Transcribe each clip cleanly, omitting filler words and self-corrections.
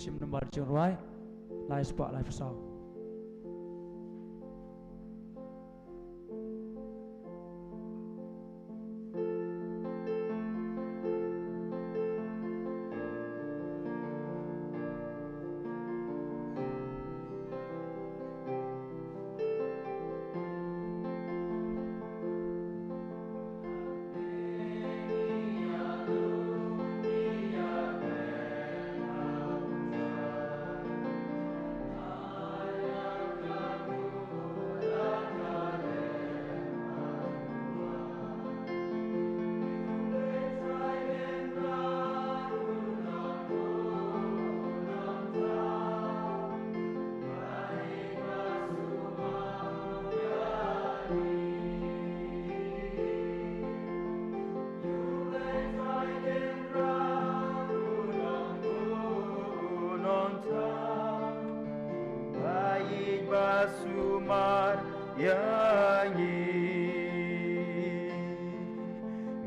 chim number chung roi lai spot lai fasau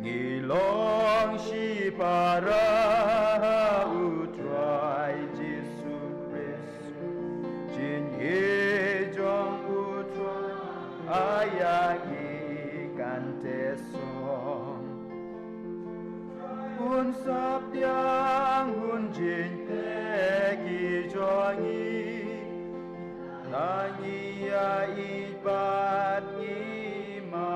Ngilong si para utrai Jesu Kristu Jin ye jong utrai ayang ikan tesong Hun sap yang hun jin teki jongi Nangi ya ibat ngima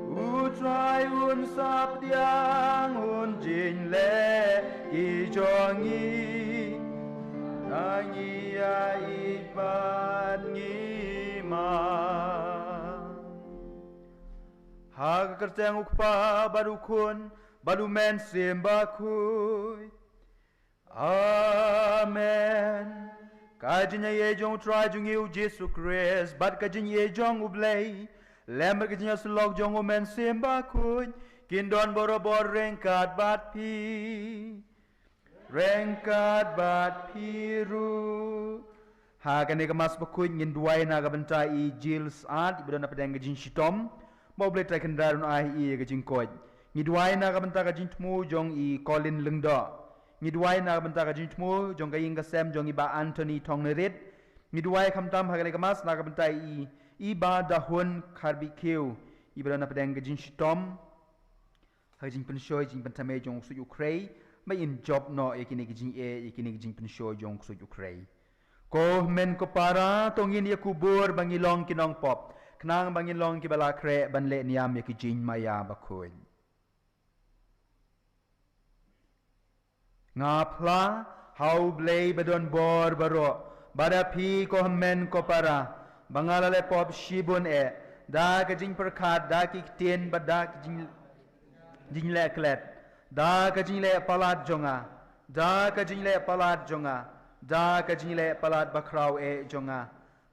Utrai un sap diang un jin le ki jongi Nangi ya ibat ngima Hag kerteng ukpa baru kun baru men sim Bakhuid Amen. Kajinya ye jong try jong yu Jesu Christ, but kajinya ye jong ublay. Lember kajinya slog jong umen sim Bakhuid. Kindon borobor rengkat bat pi. Rengkat bat piru. Hagan ega mas Bakhuid ngin duai naga bentai I jil saat ibadana pedang kajin shitom. Mau boleh try kendaraan ai I kajin kod. Ngiduai naga bentai kajin temu jong I Colin lengda. Ngidwai na bentar kajin temu jong kaying kasem jong iba Anthony tong nerit ngidwai kamtam hagale kamas na bentai iba dahun karbikeu iba na pedang kajin shitom hajin penshoy jing bentame jong su Ukraine mai in job no yakini kajin penshoy jong su Ukraine ko men ko para tongin ya kubur bangilong kinong pop knang bangilong kibala kre banle niam yakijin maya Bakhuid Ngapla hau blay badon bor baro bada pi ko men ko para bangalale pop shibun da kajing perkat da ki tien bada kajing le klet da kajing le palat jonga da kajing le palat jonga da kajing le palat bakrau jonga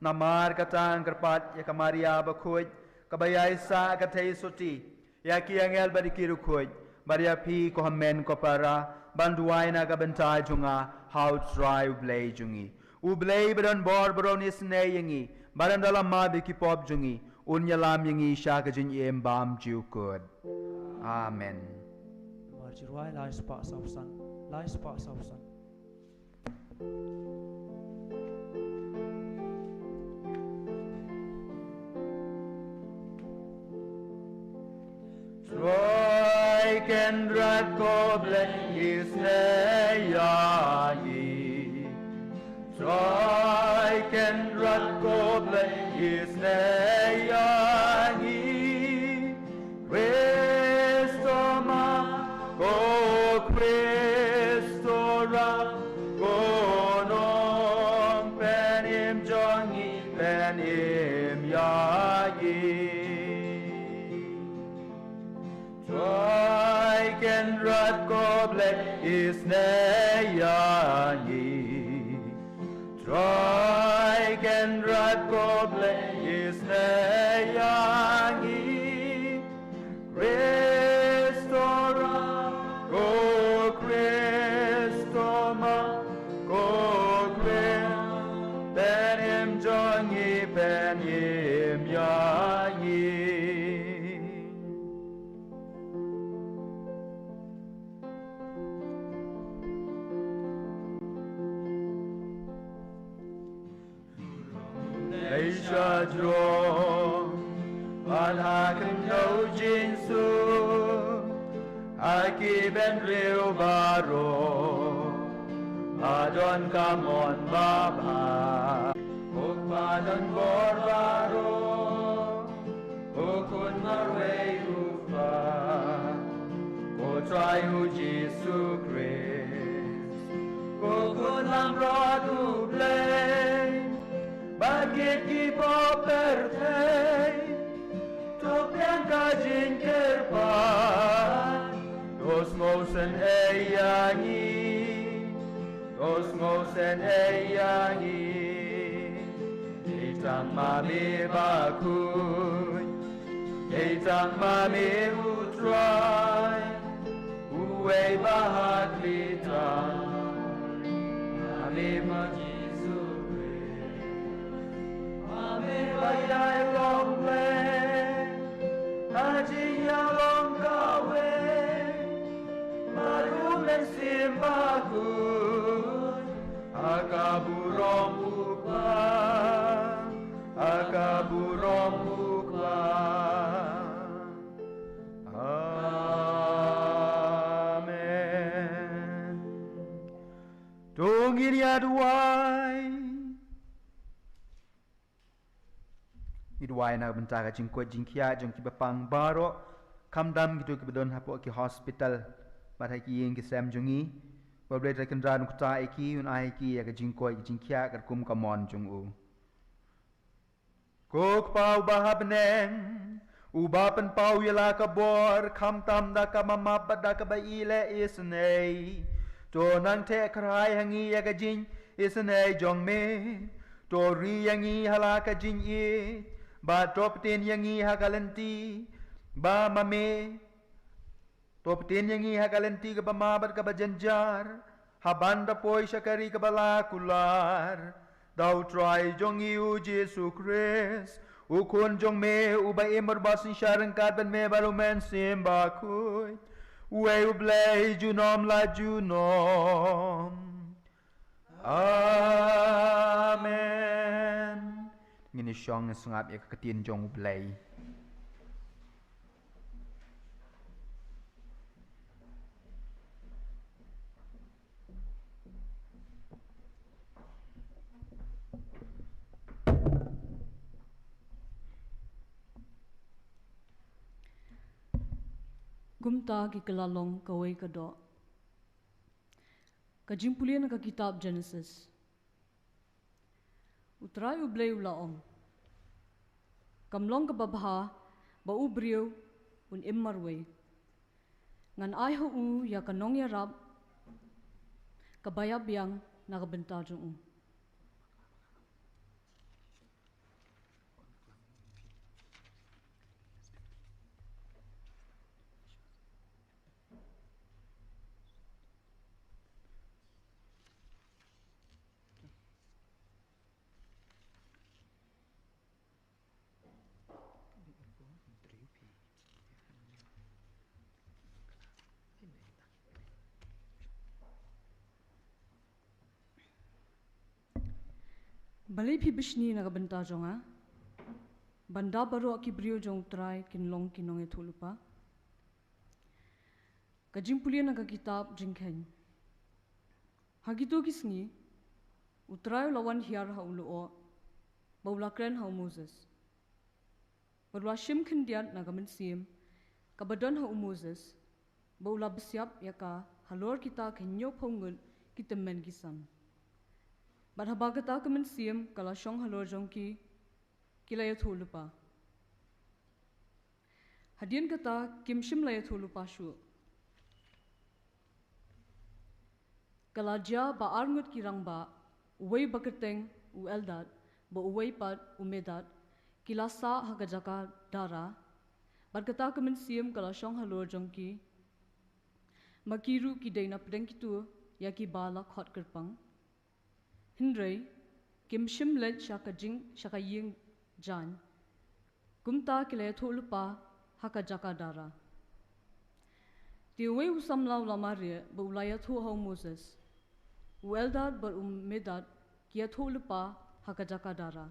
namar katang kerpat ya kamaria Bakhuid kabayai sa katay suti ya ki angel badikiru khoi baria pi ko men ko para banduai na ka bentai junga how try ublay jungi ublay badan bor baronis ne yangi badan dalam ma biki pop jungi unyalam yangi sha ka jin em bam ju good amen marjirwai lai spa sausan Troy can rat goblin is neyayi. Troy can rat goblin is neyayi. Christo ma go Christo rap go nong penim jongi penim yayi. Troy can rat goblin is neyayi. Troy can rat goblin is neyayi. Christo go Christo ma go Christo ben him jongi ben him yayi. hakin no jinsu aki ben real baro adon kamon baba ukpadon borbaro ukun marwe ufa ko try hu Jesu Christ ukun amrod ublay bagit ki poperte topian kajin kerpan dos ngosen eyangi itang mami Bakhuid itang mami utray uwe bahat litang mami mag-Jesu mami bayay long way hajing long kawe marumen Bakhuid akaburong ukpa amen tungir idwai na bentara jingko jingkia jong kibapang baro kamdam gitu kibedon hapo ki hospital batai ki yeng ki sem jongi Bablai tak kendra nukta iki un aiki ya kejingkoi kejingkia kerkum kamon jungu. Kok pau bahabneng ubapen pau yala kabor kam tam da kamamap da kabaile isnei to nang te krai hangi ya kejing isnei jongme to ri yangi hala kejing I ba toptin yangi hakalenti ba mame Top tin yang iha kalenti ke pamabat ke bajanjar, habanda poi syakari ke balakular. Dau TRAI jong iu Jesu Christ, ukun jong me ubai merbasin syarengkat ben me balumen sim Bakhuid. Uwe ublay junom la junom. Amen. Ngini syong sengap ya ketin jong ublay. Gumta ki kelalong kawai kado. Kajimpulian ka kitab Genesis. Utrai ublay ulaong. Kamlong ka babha ba ubriyo un immarwe. Ngan ay hu ya kanong yarab kabayab yang nakabenta jung. Balai pi bishni naga benta jonga. Banda baru aki brio jong TRAI kinlong kinong itu lupa. Kajimpulian naga kitab jingkhen. Hagito kisngi. Utrai lawan hiar hauluo. Baulakren hau Moses. Barwa shim kendiat naga mensim. Kabadon hau Moses. Baula bersiap yaka halor kita kenyo pongun kita men kisam. But habagata kemen siem kala syong halor jongki kilaya thulupa. Hadian kata kimshim laya thulupa shu. Kala ja ba arngut kirang ba uway baketeng u eldad ba uway pat umedat kila sa hagajaka dara. But kata kemen siem kala syong halor jongki makiru ki dayna pedeng kitu yaki bala khot kerpang. Hindray, kim shim led shaka ying jan, gumta kilaya thulupa haka jaka dara. Tiway usam lau lamaria ba ulaya thu hau Moses, ueldad bar medad kia thulupa haka jaka dara.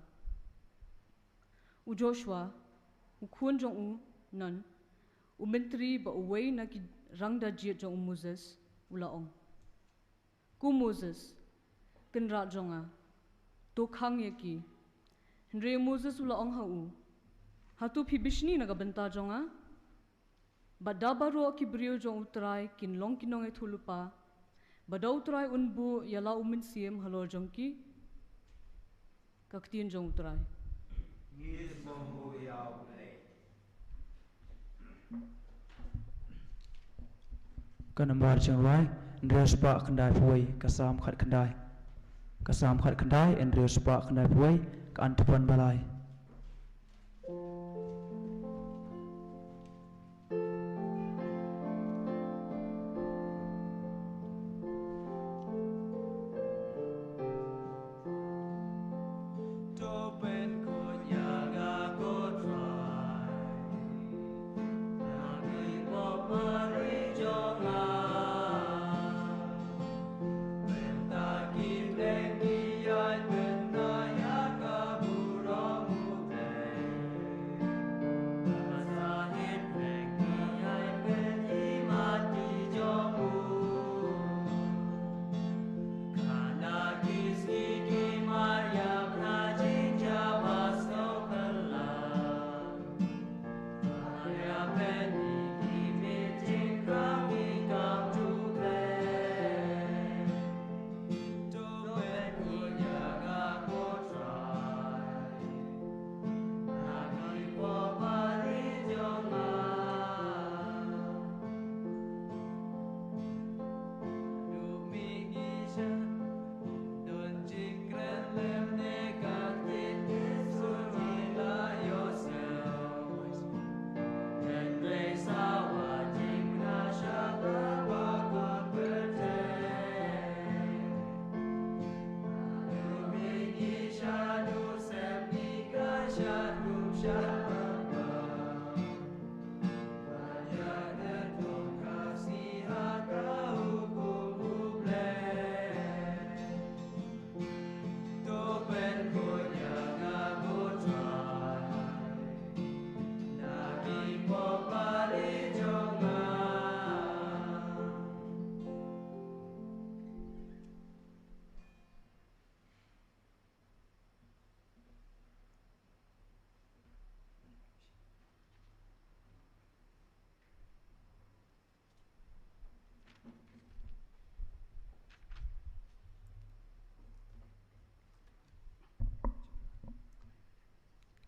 U Joshua, ukun jong nan menteri ba away na ki rang da jiat jong Moses ulaong ku Moses kenra jonga to khang yaki Andre Moses ulaong hau hatu phi bishni naga banta jonga badabaro ki brio jong utrai kin long kinong e thulupa badau utrai unbu yala umin siem halor jongki kaktin jong utrai Kanambar Jingmane Andreas Pak Kendai Puai Kasam Khat Kendai Andreas Pak Kendai Puai Keantupan Balai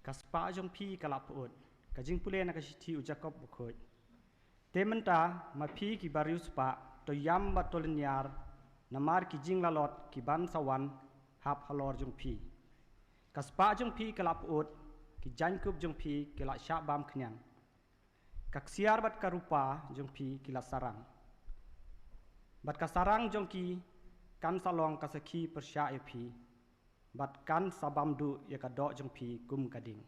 Kaspa jong pi kalap ut, kajing pule na kasiti ujakop Bakhuid. Tementa ma pi ki bariu spa to yam batolinyar namar ki jing lalot ki ban sawan hap halor jong pi. Kaspa jong pi kalap ut ki jankup jong pi kila syabam kenyang. Kaksiar bat karupa jong pi kila sarang. Bat kasarang jong ki kan salong kasaki persya e pi. Bat kan sabam du ya kadok jong pi kum kading.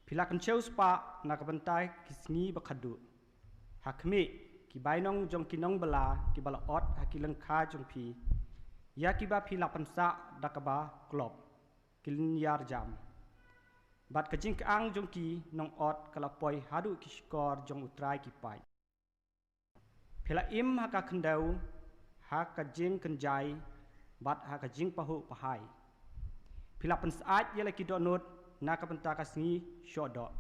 Pila kenceu spa na kabentai kisngi bakadu. Hakmi ki bainong jong kinong bala ki bala ot hakileng kha jong pi. Ya ki ba pila pensa dakaba klop kilinyar jam. Bat kajing kaang jong ki nong ot kalapoi hadu ki skor jong utrai ki pai. Pila im haka kendau haka jing kenjai bat haka jing pahu pahai. Pila pensaat yala ki donut na kapenta kasngi shodok.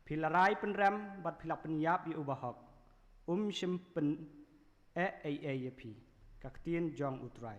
Pila rai penrem bat pila penyap i ubahok. Simpen yapi. Kaktin jong utrai.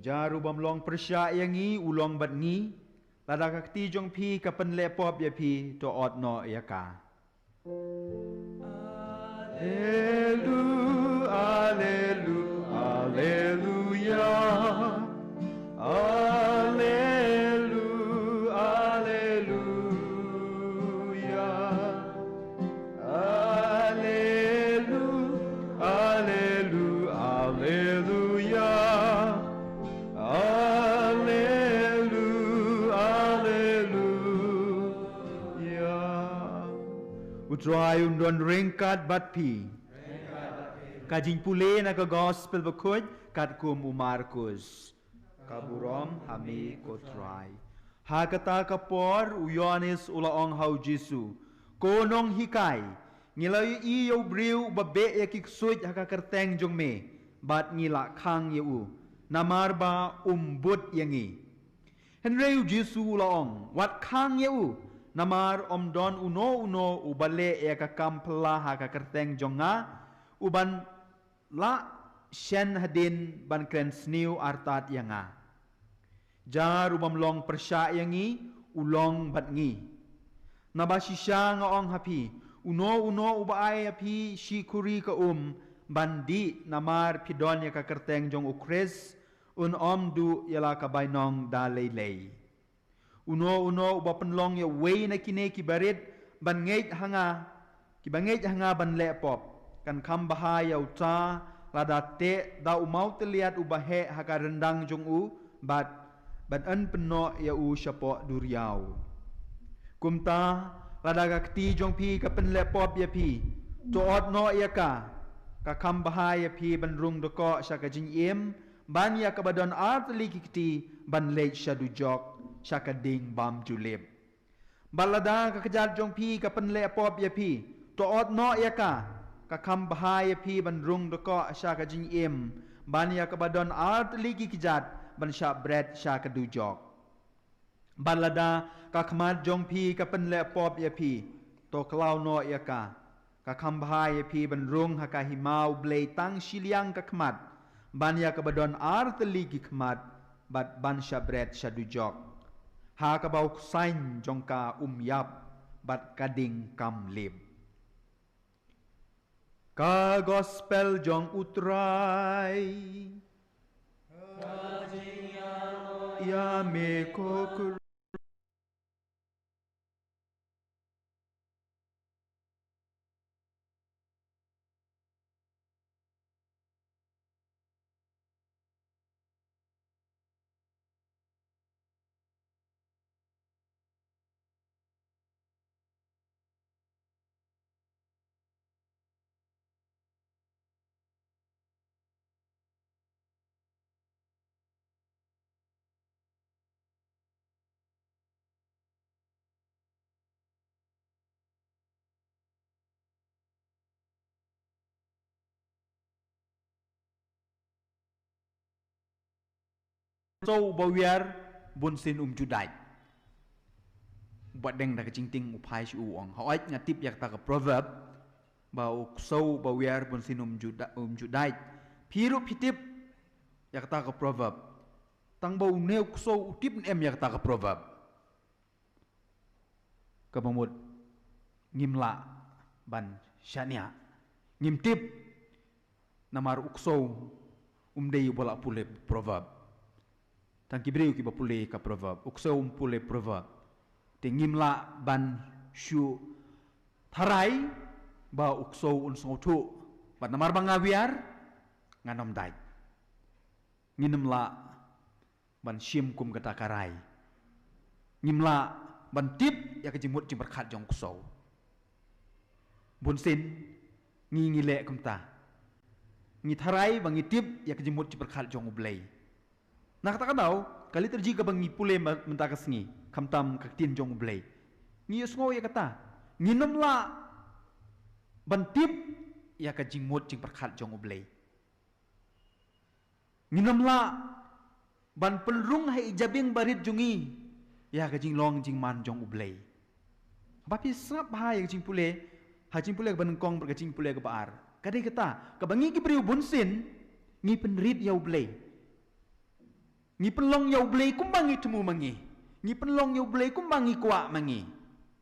Jaru bamlong persya yangi ulong bat ngi lada kakti jong pi kapen lepop ya pi to ot no ya ka. Utrai undon ringkat bat pi. Kajing pule na ka gospel Bakhuid kat kum Markus. Kaburom hami kotrai. Ha kata kapor uyonis ulaong hau Jesu. Konong hikai. Ngilai iyo briu babe ya kiksuit haka kerteng jong me. Bat ngila kang yeu. Namar ba umbut yangi. Henreu Jesu ulaong. Wat kang yeu. Namar don uno ubale ya ka kampla haka kerteng jonga. Uban la shen hadin ban kren sniu artat yanga. Jar ubam long persya yangi ulong bat ngi. Nabasisya nga ong hapi uno ubaay hapi shikuri ka bandi namar pidon ya ka kerteng jong ukres du yala ka bainong dalay. Uno uba penlong ya way na kine kibarit ban ngait hanga ban lepop kan kam bahaya uta lada te da umau teliat ubahe haka rendang jong bat an peno ya syapo duriau kumta lada ka kti jong pi ka pen lepop ya pi to ot no ya ka kam bahaya pi ban rung doko syaka jing ban ya ka badon artli kiti ban leit syadu jok syaka ding bam julip. Balada ka kejat jong pi ka pen lepop ya pi to ot no ya ka kam bahaya pi ban rung doko syaka jing ban ya ka badon artli kejat ban syak bread syaka dujok. Balada ka khamat jong pi ka pen lepop ya pi to klau no ya ka kam bahaya pi ban rung haka himau blei tang Shillong ka khamat ban ya ka badon artli khamat bat ban syak bread syadujok. Ha ka bau sain jongka yap bat kading kam lib. Ka gospel jong utrai. Ya me kokur. So bawiar bunsin judai. Buat deng dah kecingting upai si uang. Hawait ngatip yak tak proverb. Bau so bawiar bunsin judai. Piru pitip yak tak proverb. Tang bau neu so utip yak tak proverb. Kebamut ngimla ban syania. Ngimtip namar ukso dei bola pule proverb. Tang kibreu ki bapule ka proverb ukso pule proverb tingimla ban shu tharai ba ukso unsautu bat namar bangawiar nganom dai nginamla ban shim kum kata karai ngimla ban tip ya kejimut jimberkhat jong ukso bunsin ngile kumta ngi tharai bangi tip ya kejimut jimberkhat jong ublei. Nak tak tahu kali terji ka bangi pule mentakas ngi kamtam kaktin jong blay ngi usngo ya kata nginom la bantip ya ka jingmut jing perkhat jong blay nginom la ban penrung hai jabing barit jungi ya ka jinglong jingman jong blay apa pi sap hai jing pule ha jing pule ban kong ber jing pule ka baar kadai kata ka bangi ki priu bunsin ngi penrit ya blay ngi penlong yau blei kumbangi temu mangi ngi penlong yau blei kumbangi kuak mangi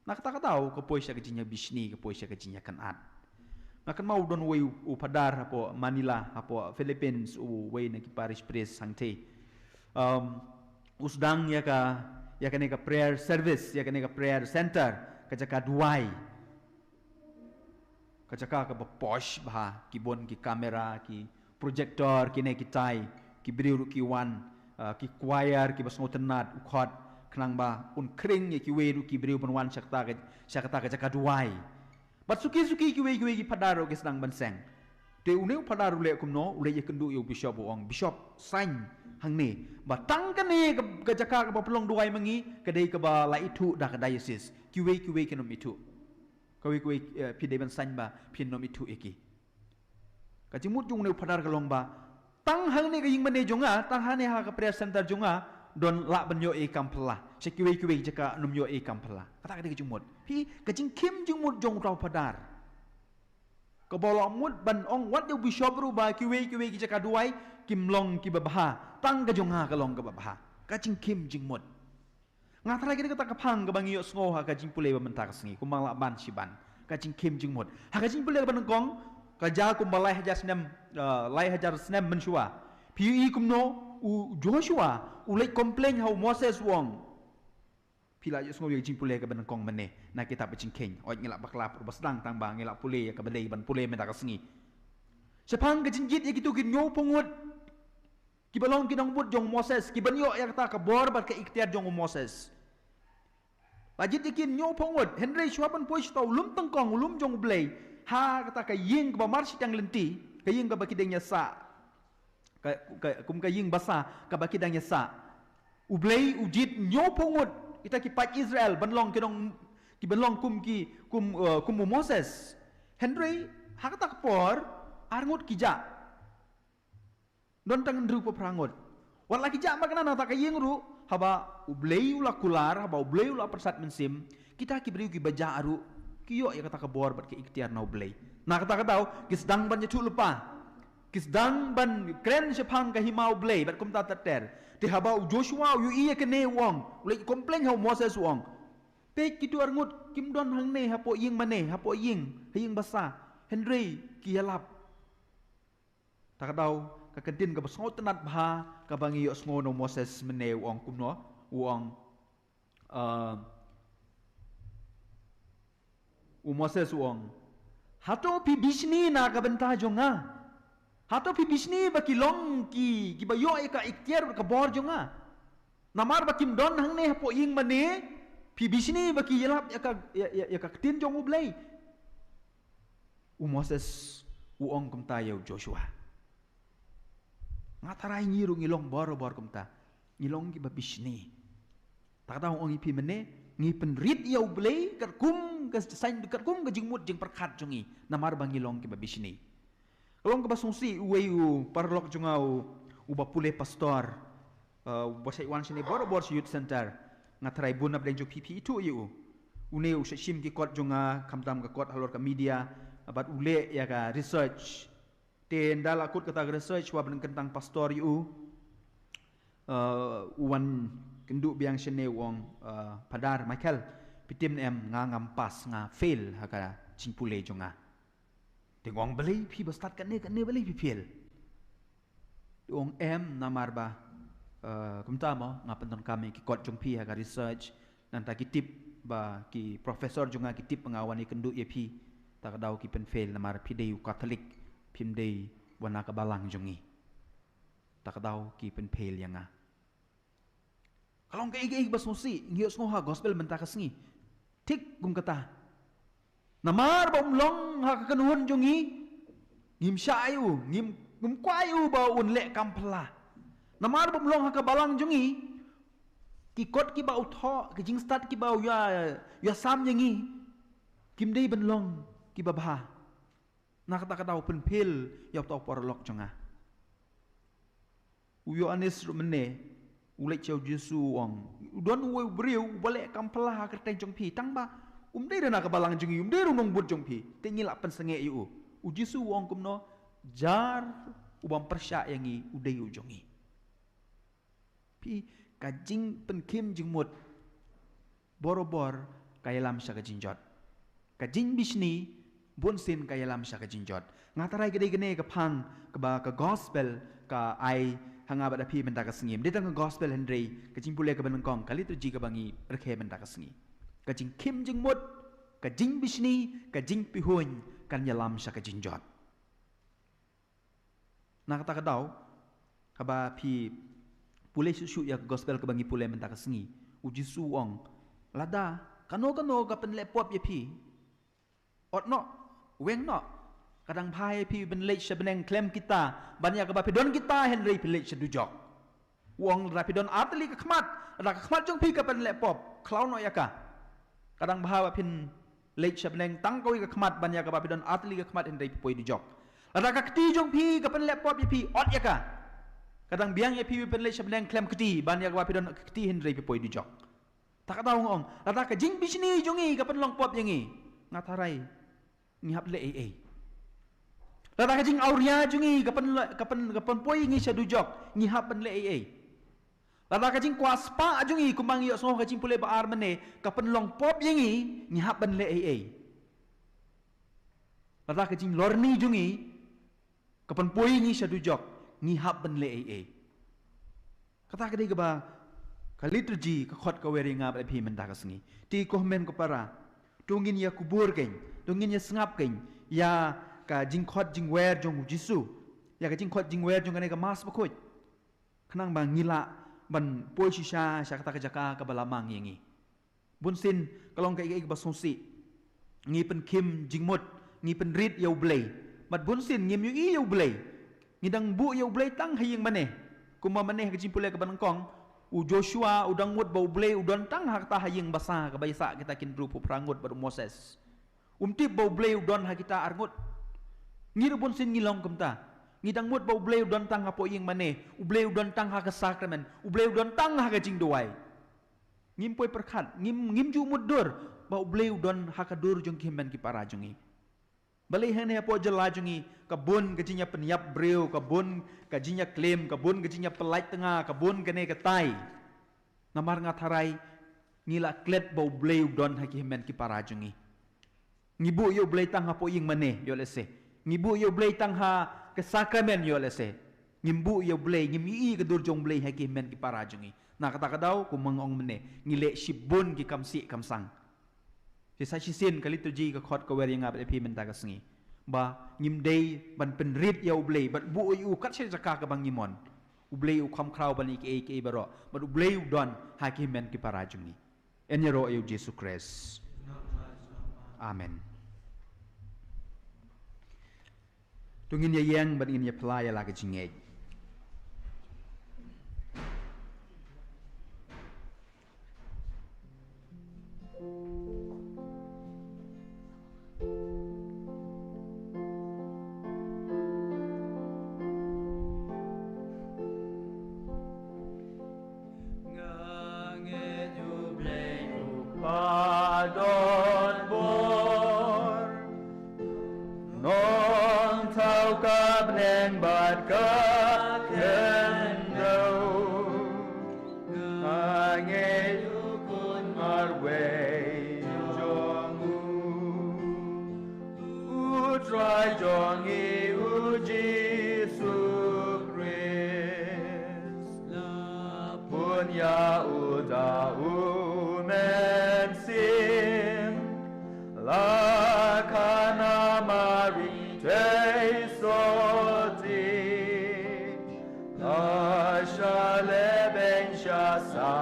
nak tak tahu ke poisya kejinya bisni ke poisya kejinya kanat Ngakan mau don way upadar hapo Manila hapo Philippines way na ki parish priest sangte usdang ya ka prayer service ya ka prayer center ka duai ka posh bah ki bon ki kamera ki projector ki ne ki tai ki briu ki wan ki choir ki basngo tenat ukhot knang ba kring ya ki way ki briu ban wan sakta ka duai But suki ki padaro ke sedang banseng. Te uneu padaro le kumno ule ye kendu yo bishop ong bishop sign hang ni. Batang kan ni ke jaka ke pelong duai mengi kedai ke ba laitu dah ke diocese. Kiwe ke nom itu. Kiwe pide ban sign ba pin nom itu eki. Kajimut jung uneu padar ke long ba tang hang ni ke ying mane jonga tang hang ni ha ke prayer center jonga don la banyo e kampla. Sekiwe jaka nom yo e kampla. Kata ke jumut. Pi kajing kim jumut jong rau padar. Kebolok mut ban ong wat yo bishop ru ba kiwe ki jaka duai kim long ki babha tang ka jonga ka long ka babha. Kajing kim jing mut. Ngatara ke kata kapang ke bangi yo sngo ha kajing pule ba mentak sengi kumang la ban siban. Kajing kim jing mut. Ha kajing pule ban kong ka ja kum balai hajar snem lai hajar snem menshua. Pi kumno u Joshua ulai komplain how Moses wong pila yo sngo yo jing pule ka ban kong mane na kita bacing keng oi ngilak baklap basdang tang bang ngilak pule ya ka balai ban pule mentak sengi sepang ke jinjit ya gitu kin nyo pungut ki balong ki dong but jong Moses ki ban yo ya kata ka bor bat ka ikhtiar jong Moses Ajit ikin nyo pungut Henry Schwaben pois tau lum tengkong lum jong blai ha kata ka ying ka marsi tang lenti ka ying ka bakideng ya sa kum ka ying basa ka bakidang ya sa ublai ujit nyo pungut kita ki pat Israel banlong ki banlong kum Moses Henry hakatak por arngut kija don tang ndru po prangut wala kija makna na ta kayeng ru haba ublei ula kular haba ublei ula persat mensim kita ki briu ki baja aru kiyo ya kata ka bor bat ki ikhtiar na ublei na kata tau kisdang ban yetu lupa kisdang ban kren sepang ka himau ublei bat kum ta ter Di habau Joshua yu iya kene wong ulai komplain hau Moses wong pe kitu arngut kim don hang ne hapo ying mane hapo ying basa Henry ki yalap takadau ka kedin ka basngo tenat bha ka bangi yo sngo no Moses mene wong kumno wong Moses wong hato pi bisni na ka benta jonga Hato pi bisni baki long ki bayo eka ikhtiar ka bor jonga. Namar bakim don hang ne hapo ying mane pi bisni baki yelap ya ka tin jong ublai. Moses ong kumta ya Joshua. Ngatarai ngiru ngilong bor kumta. Ngilong ki ba bisni. Tak tahu ong ipi mane ngi penrit ya ublai kat kum ka sain kat kum ka jingmut jing perkat jongi. Namar bang ngilong ki ba bisni. Kalau ke basungsi uweu parlok jungau uba pule pastor basai wan sini bor youth center ngatrai bun ab lenjo pipi itu yu uneu shim ki kot junga kamdam ka kot halor ka media abat ule ya ka research ten dala kut kata research wa ben kentang pastor yu uwan kendu biang sene wong padar Michael pitim em ngam pas nga fail haka cingpule junga Tengok beli pi bestat kan ne beli pi piel. Ong em namar ba kumta mo ngapenton kami ki kot jong pi ha research nanta ki tip ba ki profesor jonga ki tip pengawani kendu ye pi tak dau ki pen fail namar pi deu katolik pim dei wana ka balang jongi. Tak dau ki pen fail yanga. Kalau ke ig basmusi ngios ngoha gospel menta kasngi. Tik gum kata Namar ba umlong ha kakanuhon jongi ngim syayu ngim kwayu ba unle kampla namar ba umlong ha kabalang jongi ki kot ki ba utho ki jing start ki ba ya sam yangi kim dei benlong ki ba bha na kata kata pen pil ya to porlok jonga uyo anis rumene ule chau jesu wong don we briu bale kampla ha kerteng jong pi tang ba dei na kabalang jongi dei runong but jong pi tengilak pen senge yu ujisu wong kumno jar ubam persya yangi udei ujongi pi kajing pen kim jingmut borobor kayalam sya kajinjot kajing bisni bun sin ka yalam sya ka jinjot ngatarai gede ka phang ka ba ka gospel ka ai hanga ba phi benda ka singim de tang gospel hendrei ka jing pule ka ban kong kali tu ji ka bangi rakhe benda ka singi ka jing kim jing mut ka jing bisni ka jing pihun kan yalam sya ka jinjot na kata ka daw ka ba phi pule su ya gospel ka bangi pule benda ka singi uji su ong lada kano ka pen le pop ye phi ot no weng no kadang phai phi ben le sha beneng klem kita banya ka ba phi don kita henry phi le sha du jok wong ra phi don atli ka khmat ra ka khmat jong phi ka pen le pop klau no ya ka kadang bha wa phin le sha beneng tang koi ka khmat banya ka ba phi don atli ka khmat henry poi du jok ra ka kti jong phi ka pen le pop ye phi ot ya ka kadang biang ye phi pen le sha beneng klem kti banya ka ba phi don kti henry poi du jok tak tahu ngong lada ka jing bisni jongi ka pen long pop yangi ngatarai ngihap le ai lada ka jing auria jongi ka pen poi ngi sha du jok ngihap pen le ai lada ka jing kwa spa jongi kumbang yo so ka jing pule ba ar mane ka pen long pop yangi ngihap pen le ai lada ka jing lorni jongi ka pen poi ngi sha du jok ngihap pen le ai kata ka dei ka ba ka liturgi ka khot ka weri ngap ai phi men da ka singi ti ko men ko para tungin ya kubur ken tungin ya sngap ken ya ka jing khot jing wer jong jisu ya ka jing khot jing wer jong ka ne ka mas ba khoi khnang bang ngila ban poi shisha sha ka jaka ka balamang yengi bun sin kalong ka ba sonsi ngi pen kim jing mot ngi pen rit yau blei mat bun sin ngim yu i yau blei ngi dang bu yau blei tang haying mane kuma mane ka jing pule ka ban kong u Joshua udang mut bau blei udon tang hak ta haying basa ka baisa kita kin rupu prangut baru Moses tip bau blei udon ha kita arngut ngir bun sin ngilong kumta ngidang mut bau blei udon tang ha po ying mane u blei udon tang ha ka Sakramen u blei udon tang ha ka jing duai ngim poi perkhat ngim ju mut dur bau blei udon ha ka dur jong kimben ki para jongi balai hene po jela jongi kabun gajinya penyap breu kabun gajinya klaim kabun gajinya pelait tengah kabun gane ketai namar ngatarai ngila klet bau bleu don haki men ki para jongi ngibu yo blei tang ha po ying mane yo lese ngibu yo blei tang ha ke Sakramen yo lese ngimbu yo blei ngimi ke dur jong blei haki men ki para jongi na kata kadau ku mangong mane ngile shibun ki kamsi kamsang si sa sin kali tu ji ka khot ka weri ngap phi men ta ka singi ba ngim dei ban pen rit ya ublei bat bu u kat se jaka ka bang ngimon ublei u kham kraw ban ke baro bat ublei u don hakim men ki para jungi enyero eu Jesus Christ amen tungin ya yang ban in ya playa la ka jinge Padon bor non tau ka bneng bat ka kendo ange kun marwe jongu u try jongi u Jesus Christ la punya uda men sim la kana mari te soti la shale ben shasa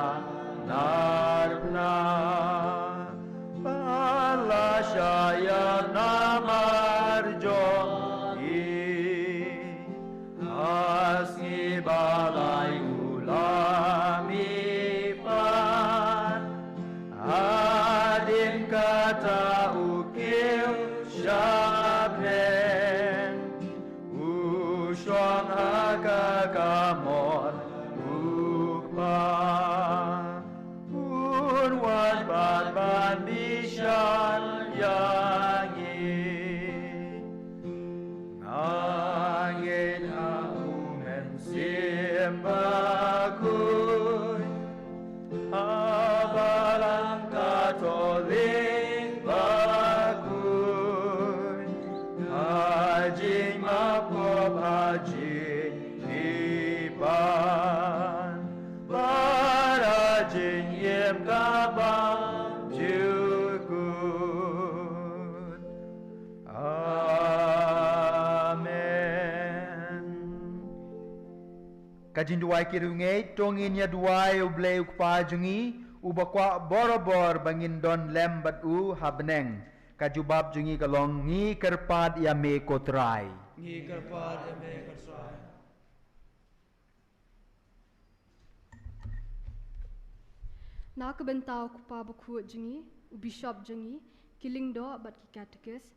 narna la shaya namarjo asni balai ulami adin kata ukil shabnen ushon hakakamon ukpa unwan ban bishan yangi angin aumen simbakuy abalang Katolik Bakhuid Jingmane Haji Iban Bara Jingyem Kabang Jukut. Amen. Kajin duai kirungai tongin ya duai ublei ukpa jungi ubakwa borobor bangin don lembat u habneng. Kajubab jungi kalong ngi kerpad ya me kotrai. Ngi kerpad ya me kotrai. Nak bentau kupa Bakhuid jungi, bishop jungi, kiling do bat ki catechist,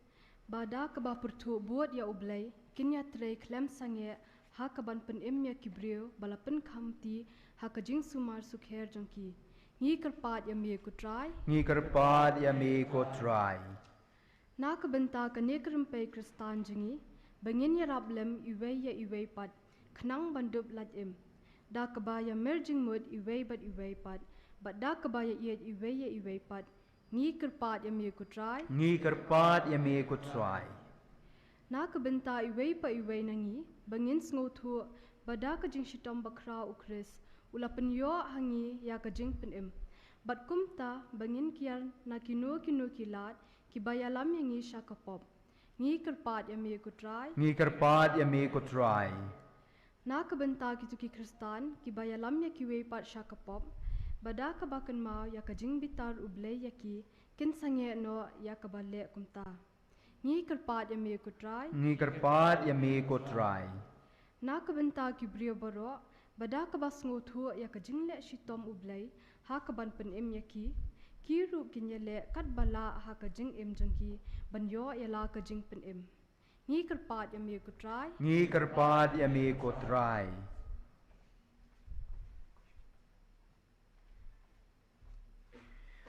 bada keba pertu buat ya ublay, kinya TRAI klem sange ha kaban pen ya kibriu bala pen kamti ha kajing sumar sukher jongki. Ngi kerpat ya me kutrai. Ngi kerpat ya me kotrai. Nak benta kane kerempai kristan jungi, bangin ya rablem iwei pat, kenang bandub lat im. Da keba ya merjing mud iwei pat. But da kabaya iet iwei pat ngi kerpat ya me kutrai. Ngi kerpat ya me kotrai. Na kabenta iwei nangi bangin sngotu bada kajing shitom bakra ukris ulapan yo hangi ya kajing penim. But kumta bangin kiar na kinu kilat kibaya lam yangi shakapop. Ngi kerpat ya me kutrai. Ngi kerpat ya me kotrai. Na kabenta kituki kristan kibaya lam ya kiwei pat shakapop. Bada kabakan mau ya kajing bitar ublay yaki kin sange no ya kabale kumta. Ngi kerpat ya me kutrai. Ngi kerpat ya me kotrai. Na kabenta kibrio baro bada kabas ngotu ya kajing le shitom ublay ha kaban pen im yaki kiru kinyele kat bala ha kajing im jengki banyo ya la kajing pen im. Ngi kerpat ya me kutrai. Ngi kerpat ya me kotrai.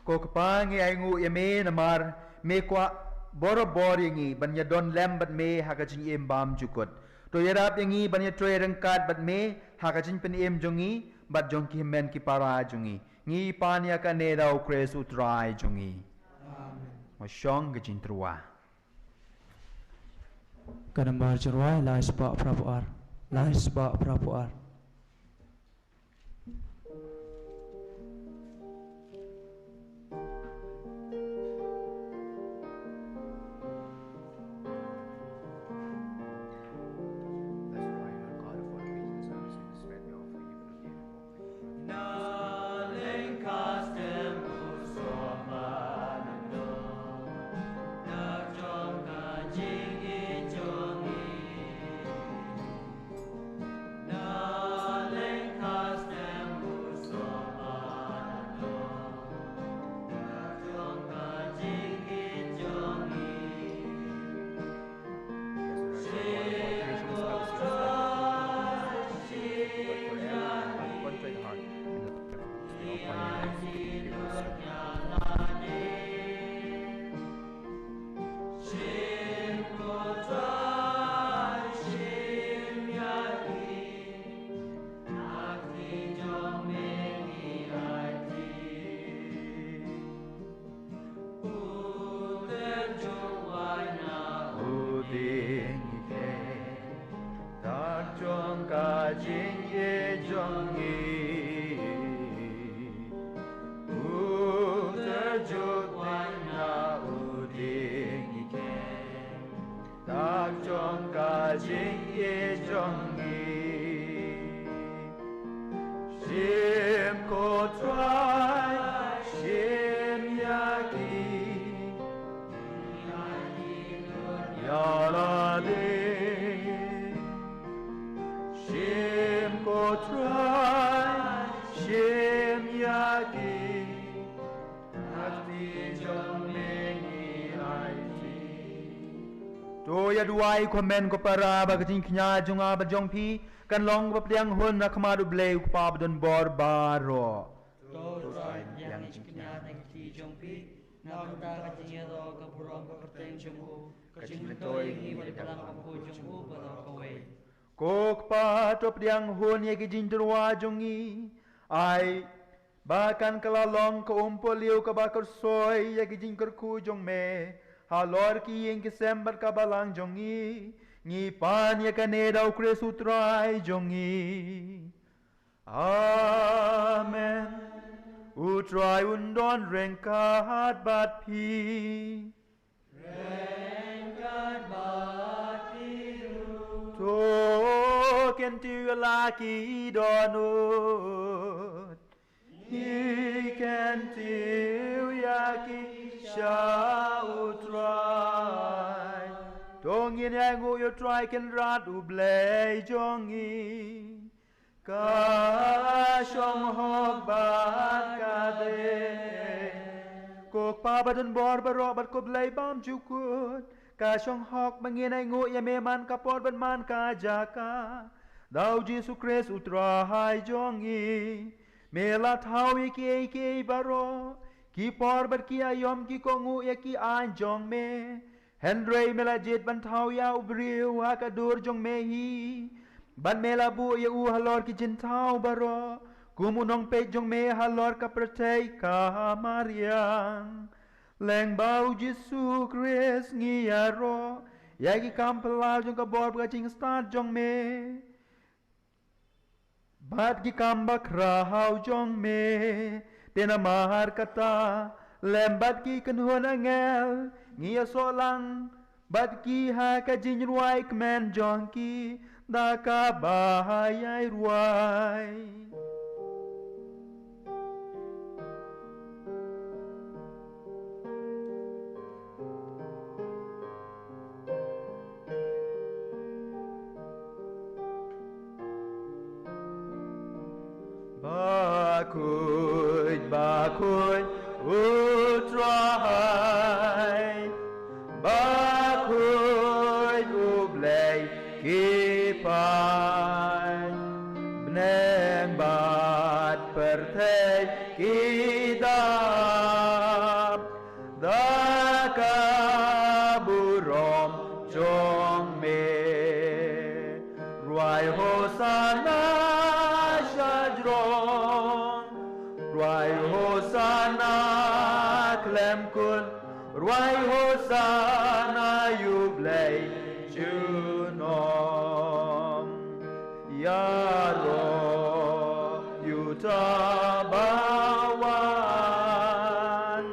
Ko kepangi aingu ya me namar me kwa borobor yangi banya don lembat me hakajin im bam jukut. To yarap yangi banya TRAI rengkat bat me hakajin pen im jongi bat jongki men ki para jongi. Ngi panya ka ne dau kres utrai jongi. Amen. Mosyong gajin trua. Kanambar jerwai lai sebab prapuar. Lai sebab prapuar. Duai komen ko para bagating knya junga bajong pi kan long bapriang hun na kamadu blay pa badon bor baro to yang knya nang ti jong pi na ta ka tinya do ka burong ka perteng jong kajing toy ni balang ko jong baro ka we kok pa to priang hun ye ki jin durwa jongi ai bahkan kalalong ko umpoliu ka bakar soy ye ki jin ku jong me halor ki yang Desember ka balang jongi ngi pan ya kane dau Kresu trai jongi. Amen. Utrai undon rengkat bat pi. Rengkat bat piru. Token tu laki donut. Ikan tu yaki sha utrai. Dongin yang yo try can rat ublay jongi. Ka shong hok bat kade. Kok pa badan bor barok bat ko blay bam jukut. Ka shong hok manginay ngu ya meman kapor ban man ka jaka. Dau Jesu Christ utrai jongi. Mela thau iki baro. Ki por bat ki ayom ki kongu ya ki an jong me. Henry mela jet ban thau ya ubriu ha ka dur jong me hi. Ban mela bu ya u halor ki jin thau baro. Kumunong pe jong me halor ka pertei ka Mariang. Leng bau Jesu Christ ngi aro. Ya ki kam pelau jong ka bor ka jing start jong me. Bat ki kam bakrahau jong me. Tena mahar kata. Lembat ki kenhun angel. Ngia solang. Bat ki ha ka jing ruai kemen jong ki. Da ka bahayai ruai. Bakhuid, utrai. Bakhuid, ublay, kipan. Bneng bat pertei kidam. Daka burom jong me. Ruai hosana shajron. Ruai hosana klem kun. Ruai hosana yublay junom. Yaro yutabawan.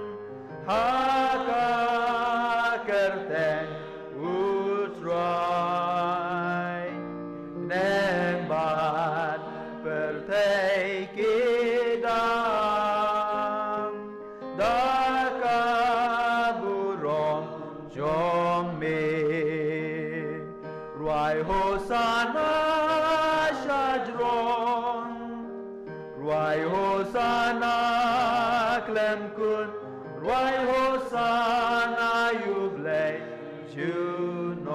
Haka kerten utrai. Nembat pertei kidam. Daka burom jong me. Ruai hosana shajron. Ruai hosana klem kun. Ruai hosana yublay junon.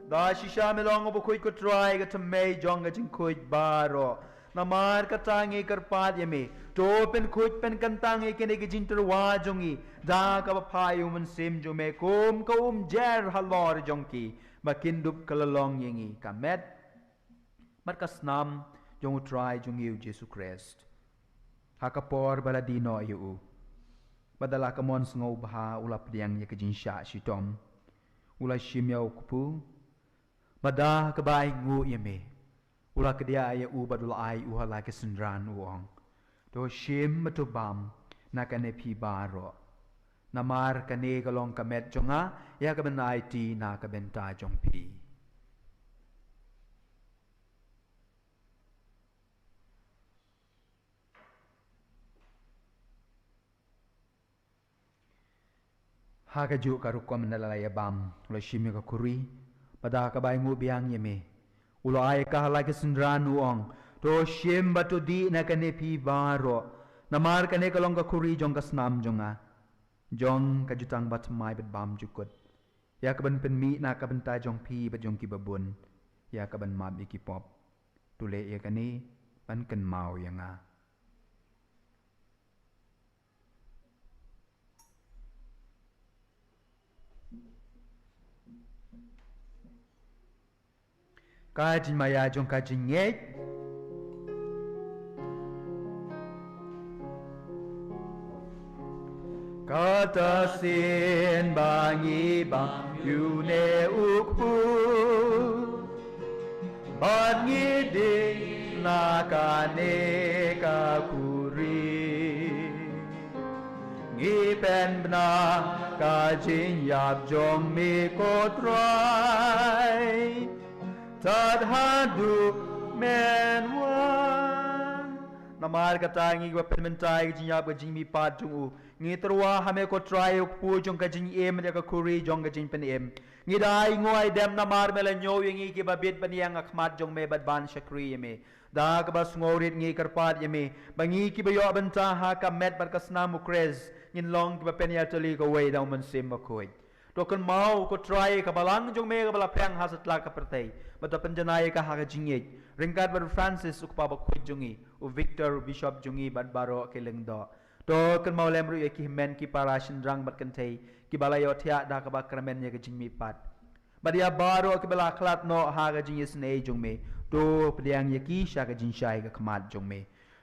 Da shisha melong Bakhuid ko try ka tamay jong ka jing kuid baro. Namar ka tangi karpad yami. To pen kuid pen kantangi kini ka jing terwa jongi. Da ka papayo man sim jome kum ka jer halor jongki. Makindup kalalong yengi kamet. Mat kasnam jong try jong yu Jesu Christ. Hakapor baladino yu. Badala ka mon sngo baha ulap diang ya ka jing sha shitom. Ula shimyaw kupu. Bada kabay ngu yame. Ula kedia ya u badul ai u hala ke sendran uong. Do shim matubam na kane pi baro. Namar kane kalong kamet jonga ya ka ben IT na ka benta jong pi. Haka ju karukom nalalaya bam ula shimya ka kuri. Pada kabay ngu biang yame. Ulo ay kahalagi sendran uong. To shim batu di na kane pi baro. Namar kane kalong ka kuri jong kasnam jonga. Jong kajutang batmay bat bam jukut. Ya kaban penmi na kaban ta jong pi bat jong kibabun. Ya kaban mab ikipop. Tule ya kane pan kan mau yanga. Kajin maya jong kajin ngek. Kata sin bangi bang yune ukpu bangi di nakane kakuri ngi pen bna kajin yap jong mi kotrai tad hadu menwan namar kata ngi pen mentai jin yap jing mi pat jung u ngi terwa hame ko try pu jong ka jing em ya ka kuri jong ka jing pen em ngi dai ngoi dem namar mela nyo ngi ki babit paniang akhmat jong me bad ban shakri me da ka bas ngorit ngi karpat me bangi ki bayo banta ha ka met bar ka sna mukrez ngin long ki ba pen ya tali ko wei da man sim Bakhuid to kan mau ko try ka balang jong me ka bala pang hasat la ka pertai bata penjanai ka ha ka jingit ringkat bar Francis ukpa Bakhuid jongi u Victor Bishop jongi bad baro ke lengdo to kan mau lemru ye ki men ki parashin rang bat kan thei ki balayo thia da ka ba kramen ye ka jingmi pat badia baro ki bala khlat no ha ga jing isne jong me to pdiang ye ki sha ka jing shai ka khmat jong me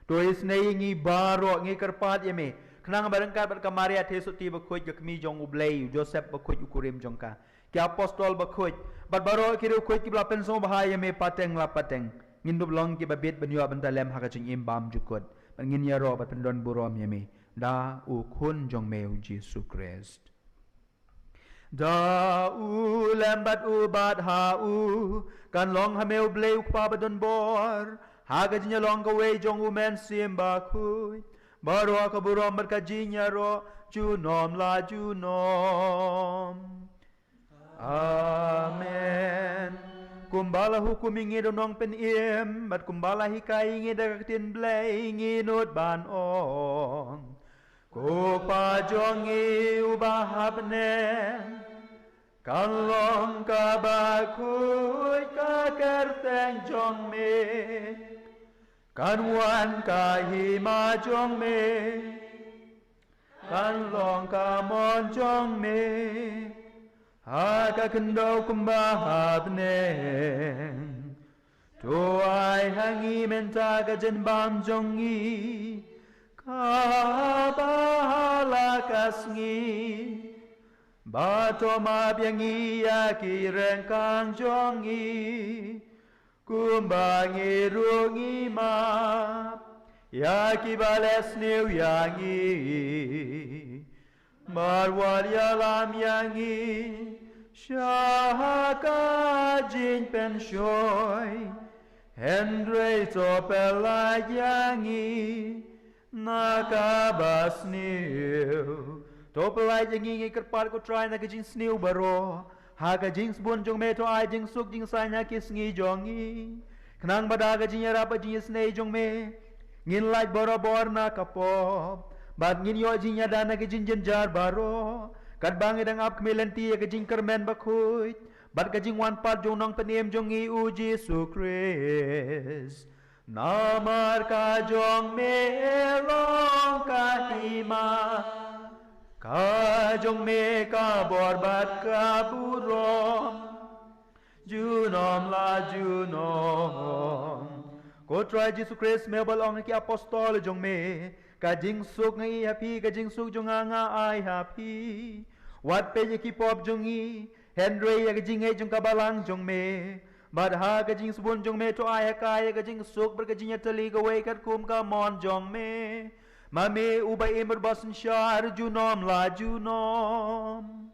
to isne ngi baro ngi karpat ye me khnang barangkat bat ka maria thesuti Bakhuid ka kmi jong ublei Joseph Bakhuid ukurim jong ka ki apostol Bakhuid bat baro ki ru Bakhuid ki bla penso bahai ye me pateng la pateng ngin long ki babit banyo banta lem ha ka jing im bam jukot ngin ya ro bat pendon burom ye me da u khun jong meu Jesus Christ da u lambat u bad ha u kan long ha meu bleu pa badon bor ha ga jinya long ka we jong u men sim Bakhuid baro ka burom bar ka jinya ro ju nom la ju nom amen kumbala hukum ingi donong pen im bat kumbala hikai ingi dakatin blei ingi not ban ong ko pa jongi ubahapne kalong ka Bakhuid ka kerteng jong me kanwan ka hima jong me kanlong ka mon jong me Haka kendo kumbahapne to ai hangi menta ka jen bam jongi ka bahala kasngi bato mabyangi aki rengkang jongi kumbangi rungi map yaki bales new yangi marwal yalam yangi shaka jin pen shoy Hendrei to pela yangi nakabas new to pela yangi kerpar ko try na kajin snew baro ha kajin sbon jong me to ai jing suk jing sa nya kis ngi jongi knang bada kajin yara pa jing snei jong me ngin like boro bor na kapop Bad ngin yo jing ya dana ke jing jar baro kat bang edang ap kmelenti ke jing kermen Bakhuid bad ke jing wan pat jong nong penem jong i u Jesus Christ namar ka jong me long ka hima ka jong me ka bor bat ka burom junom la junom ko try Jesus Christ me balong ki apostol jong me Kajing suk ngai happy kajing suk jonga nga ai happy wat pe ye ki pop jongi Henry ya kajing ngai jong kabalang jong me bad ha kajing subun jong me to ai ka ya kajing suk ber kajing ya tali ka wei kat kum ka mon jong me mame ubai emer basen shar junom la junom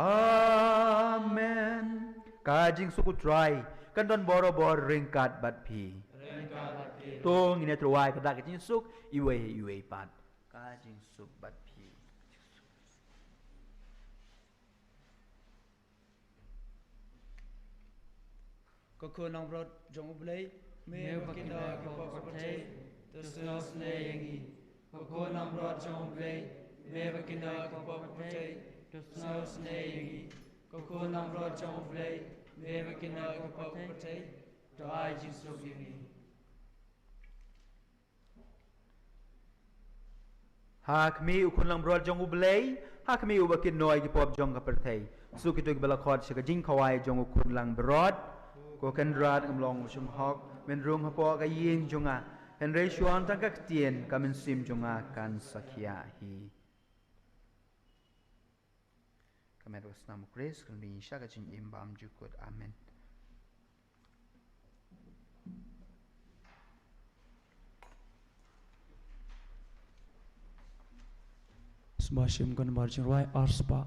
amen kajing suk try kan don boro bor ringkat bat pi Tong ini terwai kedak kajing suk iwe pat kajing suk bat pi ko ko nong rot jong ublei me bakinda ko patei to snos ne yangi ko nong rot jong ublei me bakinda ko patei to snos ne yangi ko nong rot jong ublei me bakinda ko patei to ai Jesus yangi Hak mi ukun lang brod jong ublei hak mi ubakin noi ki pop jong ka perthei su ki tok bela khot shaka jing khawai jong ukun lang brod ko kan rad ngam sum hok men rung hapo ka yin jonga hen re shuan tang ka tien ka men sim jonga kan sakya hi Kami doa nama Kristus kerana syakat jing imbam jukut. Amen. Smash kan marching right arspa.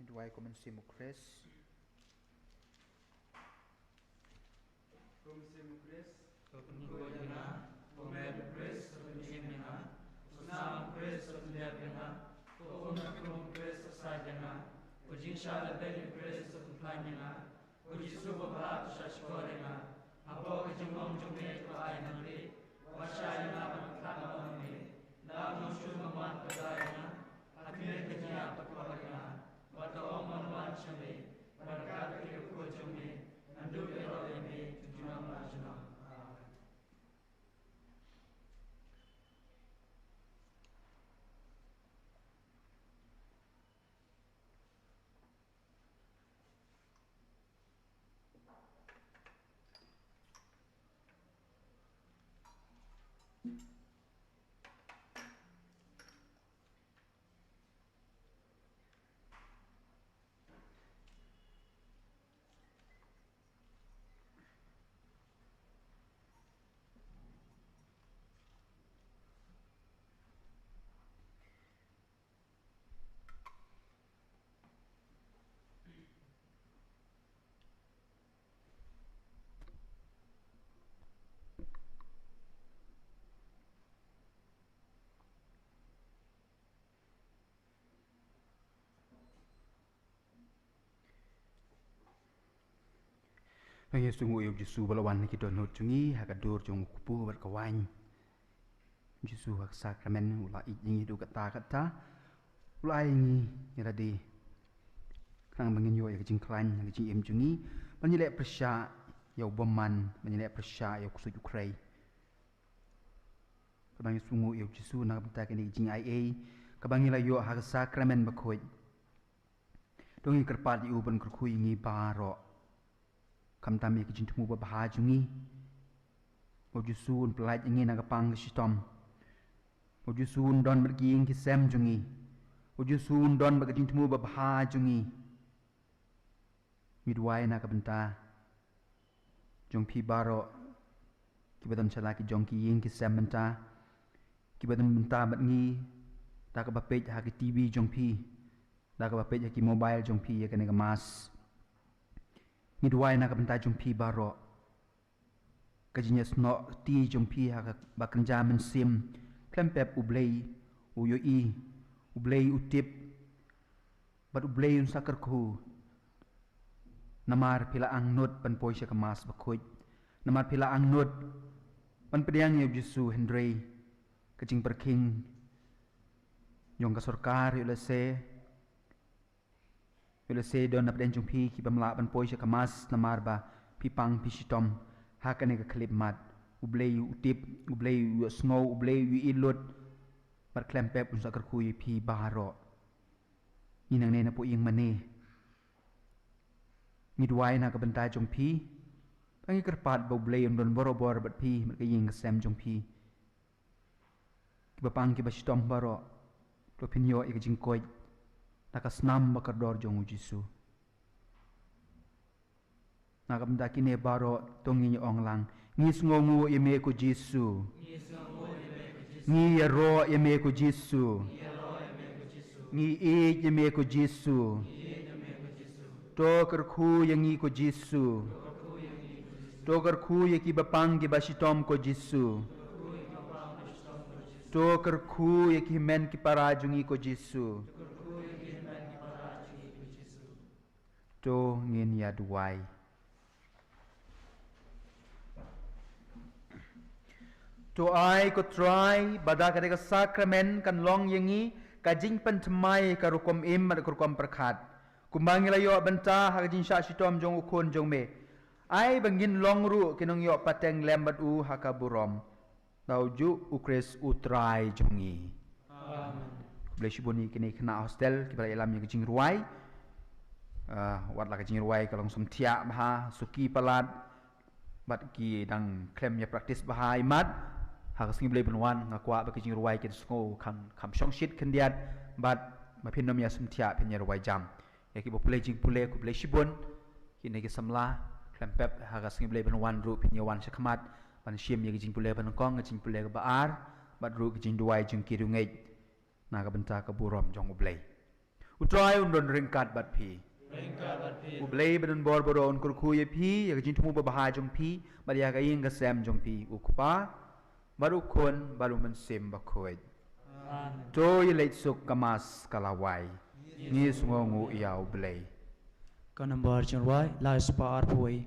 Doa komensimo Kristus. Komensimo Kristus. Kopenkoyana. Komed Kristus kopenjimina. Usnam Kristus kopenjapina. Kopenkum Kristus sajana. Kojinshala beli Kristus kopenplanyana. Kojisuba bhata shashkorena. Apo kajimong jumet ko ay nangri. Washayana pagkakama onmi. Lamang shumaman padayana. Atme kajya pagpapagana. Bata oman wan chame, berkat kiriku chame, andu ero eme, junam rajunam. Amen. Bagi sungguh iu Yesus balawan kita not jungi hakadur jung kupu berkawan. Yesus hak Sakramen ulai jingi du kata ulai ini iradi kerang bangin yo ya jingklan ya jing im jungi menyelek persya ya ubaman menyelek persya ya kusu Ukraine. Kabangi sungguh iu Yesus nak bentak ini jing IA kabangi la yo hak Sakramen Bakhuid. Dongi kerpat iu ban kerkhui ngi baro. Kam tami ke jintumu babahajungi. Mojusun pelaj ingin agapang keshitom. Mojusun don bergiing kisem jungi. Mojusun don bagi jintumu babahajungi. Midway na kabenta. Jong pi baro. Kibadan salaki jong kiing kisem benta. Kibadan benta bat ngi. Tak kabapej haki TV jong pi. dah ke bapet yaki mobile jongpi ya kene kemas midway nak bentai jongpi baro kajinya sno ti jongpi ha bakenja mensim klempep ublei uyoi ublei utip bat ublei un sakarku namar pila angnut pan poisya kemas Bakhuid namar pila angnut pan pediang ya Jesu Hendrei kajing perking Yong ka sarkar yulase don na peden jungpi ki pamla ban poisya kamas namar ba pipang pisitom hakane ka klip mat ublei utip ublei yu snow ublei yu ilut par klempep un sakar kui pi baro inang ne na po ing mane midway na ka bentai jungpi pangi kerpat ba ublei un don borobor bat pi mat ka ying ka sem jungpi ki bapang ki basitom baro to pinyo ik jingkoy nakasnam bakardor jong Jesu nakabda kine baro tongi onglang ngis ngongu yeme ko Jesu ngi ro yeme ko Jesu ngi e yeme ko Jesu to kerku yangi ko Jesu to kerku yaki bapang ki basitom ko Jesu to kerku yaki men ki parajungi ko Jesu to ngin ya duai to ai ko TRAI bada ka Sakramen kan long yangi ka jing pentmai ka rukom im ka rukom perkhat kumbang layo benta ha jing sha sitom jong ukun jong me ai bangin long ru kinong yo pateng lembat u hakaburom Tauju ukres utrai jongi. Amen. Boleh boni kini kena hostel kita ilam yang kecing ruai. Wat lah kecing ruai kalau som tiak bah suki palat bat ki dang klem ya praktis bah imat. Hak singi boleh benwan ngakwa ba kecing ruai kita sungo kam shong shit kendiat bat mapin nom ya som tiak pin ya ruai jam. Ya ki boleh jing boleh ku boleh shibun kini ki samla klem pep hak singi boleh benwan ru pin ya wan sekamat. Pan shim ya jing pulai panongkong jing pulai ke baar bat ru jing duai jing kiru ngai na ka benta ka burom jong ublei utrai undon ringkat bat pi ublei bedon bor boron kurku ye pi ya jing tumu bahai jong pi bat ya ka ing ka sem jong pi ukupa baru kon baru mensim Bakhuid to ye leit suk kamas kalawai ni sungongu ya ublei Kanambar jengwai lais pa arpuai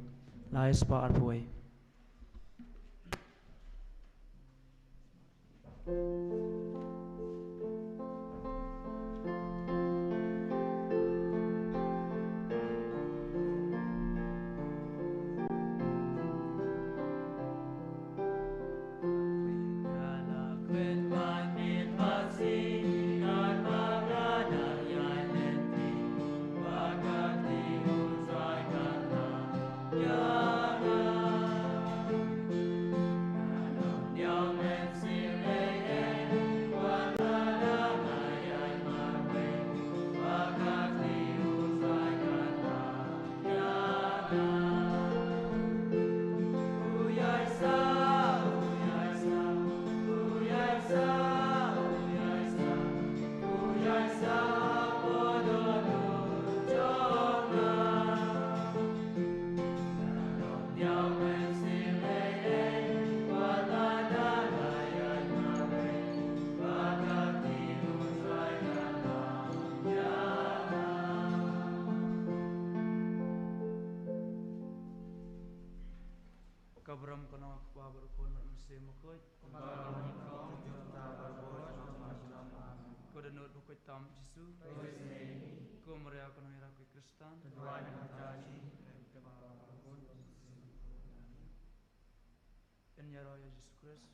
Kabram kono kwa berkon musim Bakhuid ko da not Bakhuid tam Jesu ko Maria kono ira ko Kristan en yaro ya Jesus Christ